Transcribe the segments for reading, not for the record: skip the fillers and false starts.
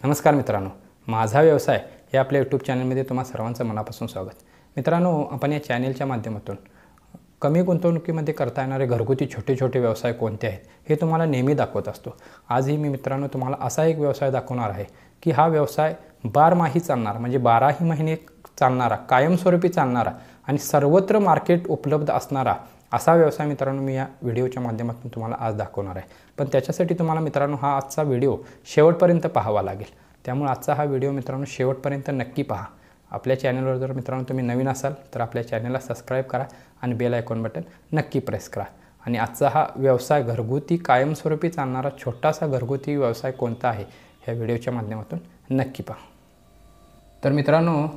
नमस्कार मित्रांनो, माझा व्यवसाय हे आपल्या यूट्यूब चॅनलमध्ये तुम्हा सर्वांचं मनापासून स्वागत। मित्रांनो, आपण या चॅनलच्या माध्यमातून कमी गुंतवणुकीमध्ये करता येणारे घरगुती छोटे छोटे व्यवसाय कोणते आहेत हे तुम्हाला नेहमी दाखवत असतो। आजही मी मित्रांनो तुम्हाला असा एक व्यवसाय दाखवणार आहे की हा व्यवसाय बारमाही चालणार, म्हणजे 12ही महिने चालणारा, कायमस्वरूपी चालणारा आणि सर्वत्र मार्केट उपलब्ध असणारा असा व्यवसाय मित्रांनो मी या व्हिडिओच्या माध्यमातून तुम्हाला आज दाखवणार आहे। पण त्याच्यासाठी तुम्हाला मित्रांनो हा आजचा व्हिडिओ शेवटपर्यंत पाहावा लागेल। त्यामुळे आजचा हा व्हिडिओ मित्रांनो शेवटपर्यंत नक्की पहा। आपल्या चॅनलवर जर मित्रांनो तुम्ही नवीन असाल तर आपल्या चॅनलला सबस्क्राइब करा आणि बेल आयकॉन बटन नक्की प्रेस करा। आणि आजचा हा व्यवसाय घरगुती कायमस्वरूपी चालणारा छोटासा घरगुती व्यवसाय कोणता आहे ह्या व्हिडिओच्या माध्यमातून नक्की पहा। तर मित्रांनो,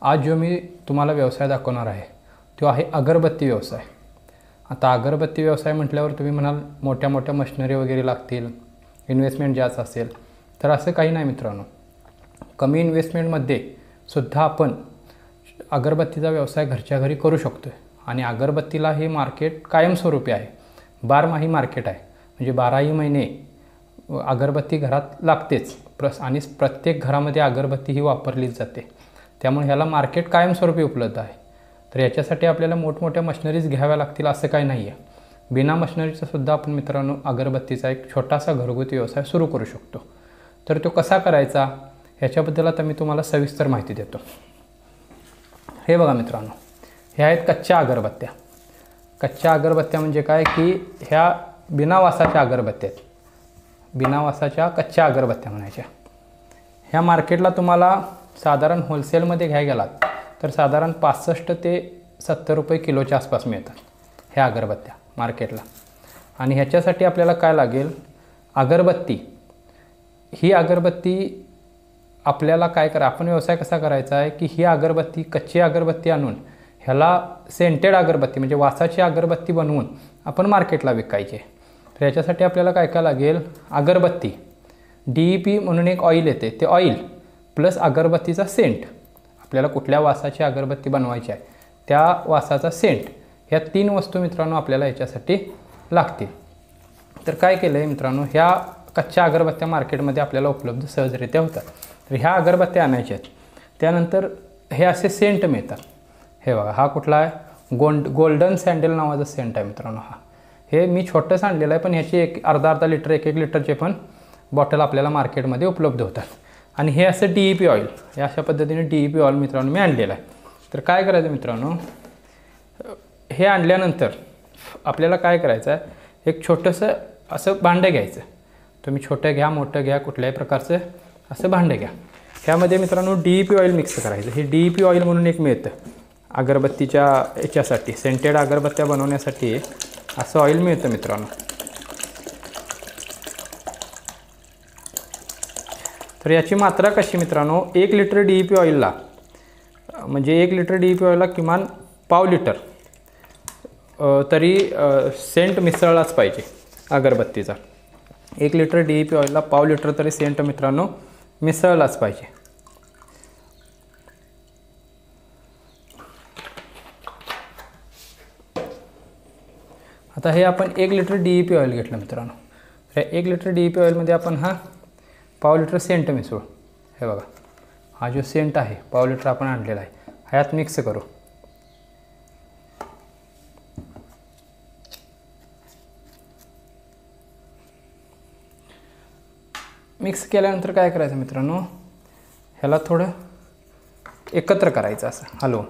आज जो मी तुम्हाला व्यवसाय दाखवणार आहे तो आहे अगरबत्ती व्यवसाय। आता अगरबत्ती व्यवसाय म्हटल्यावर तुम्ही म्हणाल मोठ्या मोठ्या मशिनरी वगैरे लागतील, इन्व्हेस्टमेंट जास्त असेल, तर असं काही नाही मित्रांनो। कमी इन्व्हेस्टमेंटमध्ये सुद्धा आपण अगरबत्तीचा व्यवसाय घरच्या घरी करू शकतो आणि अगरबत्तीला हे मार्केट कायमस्वरूपी आहे, बारमाही मार्केट आहे। म्हणजे 12ही महिने अगरबत्ती घरात लागतेच आणि प्रत्येक घरामध्ये अगरबत्ती ही वापरलीच जाते, त्यामुळे ह्याला मार्केट कायमस्वरूपी उपलब्ध आहे। तर याच्यासाठी आपल्याला मोठमोठ्या मशिनरीज घ्याव्या लागतील असं काही नाही आहे। बिना मशिनरीचा सुद्धा आपण मित्रांनो अगरबत्तीचा एक छोटासा घरगुती व्यवसाय सुरू करू शकतो। तर तो कसा करायचा ह्याच्याबद्दल आता मी तुम्हाला सविस्तर माहिती देतो। हे बघा मित्रांनो, ह्या आहेत कच्च्या अगरबत्त्या। कच्च्या अगरबत्त्या म्हणजे काय की ह्या बिना वासाच्या अगरबत्त्या आहेत, बिना वासाच्या कच्च्या अगरबत्त्या म्हणायच्या। ह्या मार्केटला तुम्हाला साधारण होलसेलमध्ये घ्यायला गेलात तर साधारण 65 ते 70 रुपये किलोच्या आसपास मिळतात ह्या अगरबत्त्या मार्केटला। आणि ह्याच्यासाठी आपल्याला काय लागेल, अगरबत्ती। ही अगरबत्ती आपल्याला काय करा, आपण व्यवसाय कसा करायचा आहे की ही अगरबत्ती, कच्ची अगरबत्ती आणून ह्याला सेंटेड अगरबत्ती म्हणजे वासाची अगरबत्ती बनवून आपण मार्केटला विकायची। तर याच्यासाठी आपल्याला काय काय लागेल, अगरबत्ती, DEP म्हणून एक ऑइल येते, ते ऑइल प्लस अगरबत्तीचा सेंट। आपल्याला कुठल्या वासाची अगरबत्ती बनवायची आहे त्या वासाचा सेंट, ह्या 3 वस्तू मित्रांनो आपल्याला याच्यासाठी लागतील। तर काय केलं आहे मित्रांनो, ह्या कच्च्या अगरबत्त्या मार्केटमध्ये आपल्याला उपलब्ध सहजरित्या होतात। तर ह्या अगरबत्त्या आणायच्या आहेत। त्यानंतर हे असे सेंट मिळतात। हे बघा, हा कुठला आहे, गोल्डन सँडल नावाचा सेंट आहे मित्रांनो। हा हे मी छोटंसं आणलेलं आहे, पण ह्याची एक अर्धा लिटर 1 लिटरचे पण बॉटल आपल्याला मार्केटमध्ये उपलब्ध होतात। आणि हे असं DEP ऑइल, हे अशा पद्धतीने DEP ऑइल मित्रांनो मी आणलेलं आहे। तर काय करायचं मित्रांनो, हे आणल्यानंतर आपल्याला काय करायचं आहे, एक छोटंसं असं भांडं घ्यायचं। तुम्ही छोटं घ्या, मोठं घ्या, कुठल्याही प्रकारचं असं भांडं घ्या। ह्यामध्ये मित्रांनो DEP ऑइल मिक्स करायचं। हे DEP ऑइल म्हणून एक मिळतं अगरबत्तीच्या याच्यासाठी, सेंटेड अगरबत्त्या बनवण्यासाठी असं ऑइल मिळतं मित्रांनो। तर याची मात्रा कशी मित्रांनो, 1 लिटर DEP ऑइलला, म्हणजे 1 लिटर DEP ऑइलला किमान पाव लिटर तरी सेंट मिसळलाच पाहिजे अगरबत्तीचा। 1 लिटर DEP ऑइलला पाव लिटर तरी सेंट मित्रांनो मिसळलाच पाहिजे। आता हे आपण 1 लिटर DEP ऑइल घेतलं मित्रांनो। हे 1 लिटर DEP ऑइलमध्ये आपण हा पाव लिटर सेंट मिसळू। हे बघा, हा जो सेंट आहे पाव लिटर आपण आणलेला आहे, ह्यात मिक्स करू। मिक्स केल्यानंतर काय करायचं मित्रांनो, ह्याला थोडं एकत्र करायचं असं हलवून।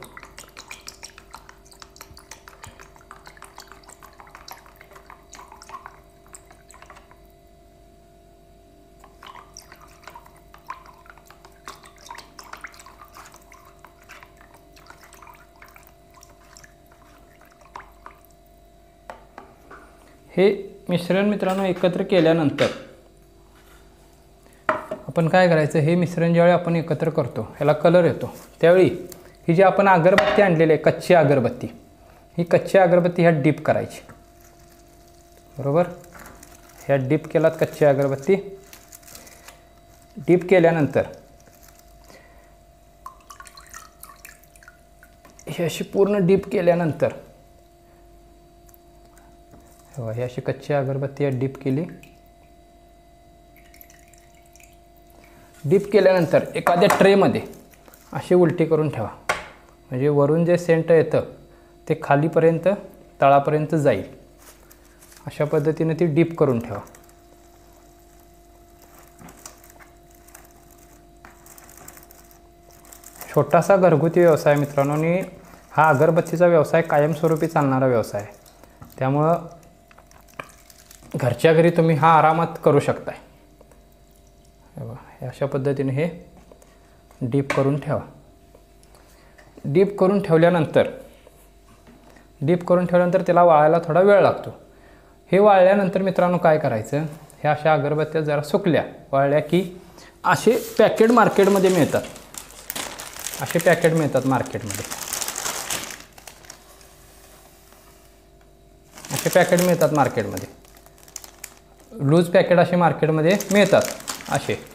हे मिश्रण मित्रांनो एकत्र केल्यानंतर आपण काय करायचं, हे मिश्रण ज्यावेळी आपण एकत्र करतो ह्याला कलर येतो, त्यावेळी ही जी आपण अगरबत्ती आणलेली आहे कच्ची अगरबत्ती, ही कच्ची अगरबत्ती ह्यात डीप करायची। बरोबर, ह्यात डीप केलात कच्ची अगरबत्ती। डीप केल्यानंतर ही अशी पूर्ण डीप केल्यानंतर हे अशी कच्ची अगरबत्ती डीप केली। डीप केल्यानंतर एखाद्या ट्रेमध्ये अशी उलटी करून ठेवा, म्हणजे वरून जे सेंट येतं ते खालीपर्यंत तळापर्यंत जाईल. अशा पद्धतीने ती डीप करून ठेवा. छोटासा घरगुती व्यवसाय मित्रांनो, आणि हा अगरबत्तीचा व्यवसाय कायमस्वरूपी चालणारा व्यवसाय आहे. त्यामुळं घरच्या घरी तुम्ही हा आरामात करू शकताय. अशा पद्धतीने हे डीप करून ठेवा. डीप करून ठेवल्यानंतर त्याला वाळायला थोडा वेळ लागतो. हे वाळल्यानंतर मित्रांनो काय करायचं, हे अशा अगरबत्त्या जरा सुकल्या वाळल्या की असे पॅकेट मार्केटमध्ये मिळतात. असे पॅकेट मिळतात मार्केटमध्ये. असे पॅकेट मिळतात मार्केटमध्ये. लूज पॅकेट असे मार्केटमध्ये मिळतात. असे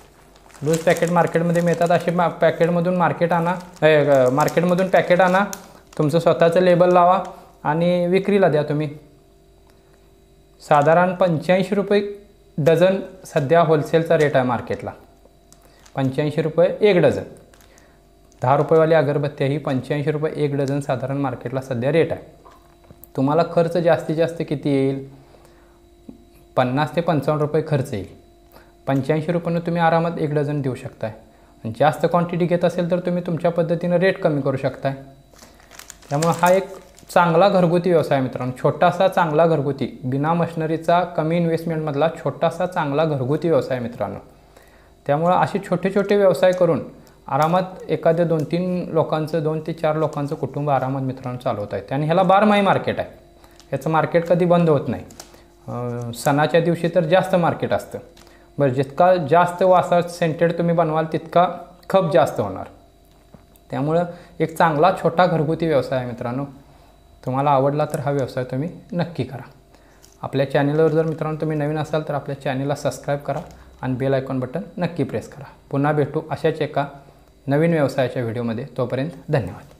लूज पॅकेट मार्केटमध्ये मिळतात. असे पॅकेटमधून मार्केटमधून पॅकेट आणा, तुमचं स्वतःचं लेबल लावा आणि विक्रीला द्या तुम्ही. साधारण 85 रुपये डझन सध्या होलसेलचा रेट आहे मार्केटला. 85 रुपये एक डझन. 10 रुपयेवाली अगरबत्ती ही 85 रुपये एक डझन साधारण मार्केटला सध्या रेट आहे. तुम्हाला खर्च जास्तीत जास्त किती येईल, 50 ते 55 रुपये खर्च येईल. 85 रुपयानं तुम्ही आरामात एक डझन देऊ शकताय. आणि जास्त क्वांटिटी घेत असेल तर तुम्ही तुमच्या पद्धतीनं रेट कमी करू शकताय. त्यामुळे हा एक चांगला घरगुती व्यवसाय मित्रांनो, छोटासा चांगला घरगुती, बिना मशिनरीचा, कमी इन्व्हेस्टमेंटमधला छोटासा चांगला घरगुती व्यवसाय मित्रांनो. त्यामुळं असे छोटे छोटे व्यवसाय करून आरामात एखाद्या 2 ते 4 लोकांचं कुटुंब आरामात मित्रांनो चालवत आहेत. आणि ह्याला बारमाही मार्केट आहे. ह्याचं मार्केट कधी बंद होत नाही. सणाच्या दिवशी तर जास्त मार्केट असतं. बरं, जितका जास्त वासात सेंटेड तुम्ही बनवाल तितका खप जास्त होणार. त्यामुळं एक चांगला छोटा घरगुती व्यवसाय आहे मित्रांनो. तुम्हाला आवडला तर हा व्यवसाय तुम्ही नक्की करा. आपल्या चॅनलवर जर मित्रांनो तुम्ही नवीन असाल तर आपल्या चॅनलला सबस्क्राईब करा आणि बेल आयकॉन बटन नक्की प्रेस करा. पुन्हा भेटू अशाच एका नवीन व्यवसायाच्या व्हिडिओमध्ये. तोपर्यंत धन्यवाद.